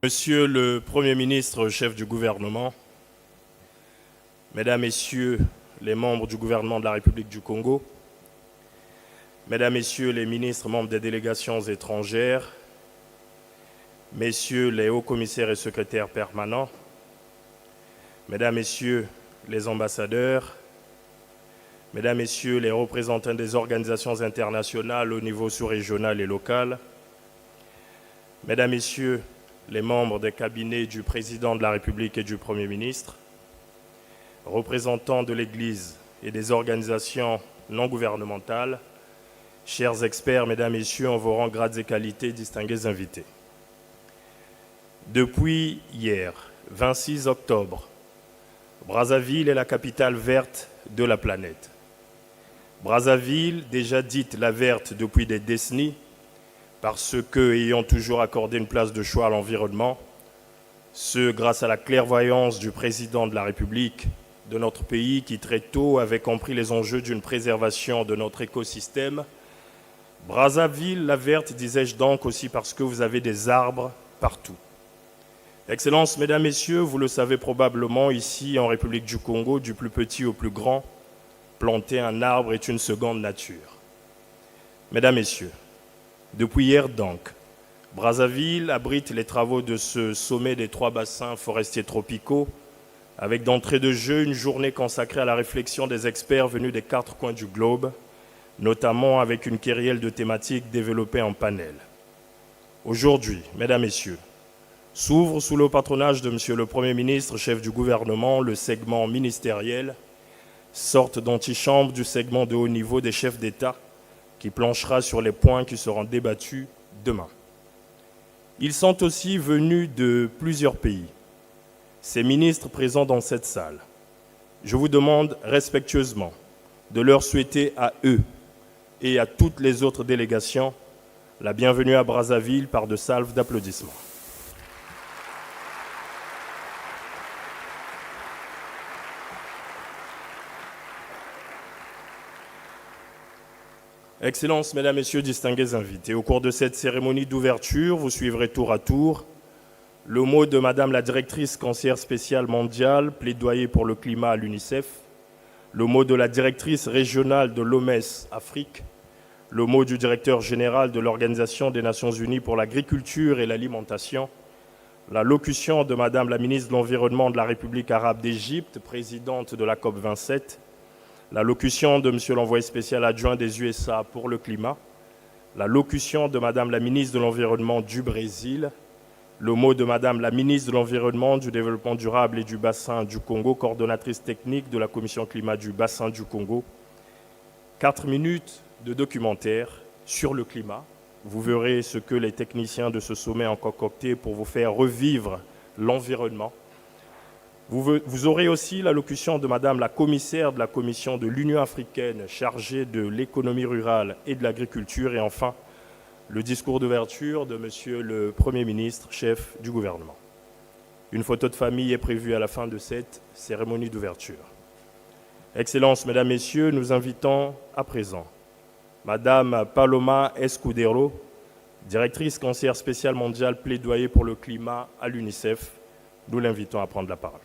Monsieur le Premier ministre, chef du gouvernement, Mesdames, Messieurs les membres du gouvernement de la République du Congo, Mesdames, Messieurs les ministres membres des délégations étrangères, Messieurs les hauts commissaires et secrétaires permanents, Mesdames, Messieurs les ambassadeurs, Mesdames, Messieurs les représentants des organisations internationales au niveau sous-régional et local, Mesdames, Messieurs les membres des cabinets du Président de la République et du Premier ministre, représentants de l'Église et des organisations non gouvernementales, chers experts, Mesdames, Messieurs, en vos rangs, grades et qualités, distingués invités. Depuis hier, 26 octobre, Brazzaville est la capitale verte de la planète. Brazzaville, déjà dite la verte depuis des décennies, parce que, ayant toujours accordé une place de choix à l'environnement, ce grâce à la clairvoyance du président de la République de notre pays qui très tôt avait compris les enjeux d'une préservation de notre écosystème. Brazzaville, la verte, disais-je donc aussi parce que vous avez des arbres partout. Excellences, Mesdames, Messieurs, vous le savez probablement, ici en République du Congo, du plus petit au plus grand, planter un arbre est une seconde nature. Mesdames, Messieurs, depuis hier donc, Brazzaville abrite les travaux de ce sommet des 3 bassins forestiers tropicaux, avec d'entrée de jeu une journée consacrée à la réflexion des experts venus des 4 coins du globe, notamment avec une kyrielle de thématiques développées en panel. Aujourd'hui, Mesdames, Messieurs, s'ouvre sous le patronage de Monsieur le Premier ministre, chef du gouvernement, le segment ministériel, sorte d'antichambre du segment de haut niveau des chefs d'État, qui planchera sur les points qui seront débattus demain. Ils sont aussi venus de plusieurs pays. Ces ministres présents dans cette salle, je vous demande respectueusement de leur souhaiter à eux et à toutes les autres délégations la bienvenue à Brazzaville par de salves d'applaudissements. Excellences, Mesdames, Messieurs, distingués invités, au cours de cette cérémonie d'ouverture, vous suivrez tour à tour le mot de Madame la directrice conseillère spéciale mondiale, plaidoyer pour le climat à l'UNICEF, le mot de la directrice régionale de l'OMS Afrique, le mot du directeur général de l'Organisation des Nations Unies pour l'agriculture et l'alimentation, la locution de Madame la ministre de l'Environnement de la République arabe d'Égypte, présidente de la COP27, la locution de Monsieur l'envoyé spécial adjoint des USA pour le climat, la locution de Madame la ministre de l'Environnement du Brésil, le mot de Madame la ministre de l'Environnement, du Développement durable et du Bassin du Congo, coordonnatrice technique de la Commission climat du Bassin du Congo. 4 minutes de documentaire sur le climat. Vous verrez ce que les techniciens de ce sommet ont concocté pour vous faire revivre l'environnement. Vous aurez aussi l'allocution de Madame la commissaire de la Commission de l'Union africaine chargée de l'économie rurale et de l'agriculture. Et enfin, le discours d'ouverture de Monsieur le Premier ministre, chef du gouvernement. Une photo de famille est prévue à la fin de cette cérémonie d'ouverture. Excellences, Mesdames, Messieurs, nous invitons à présent Madame Paloma Escudero, directrice conseillère spéciale mondiale plaidoyer pour le climat à l'UNICEF. Nous l'invitons à prendre la parole.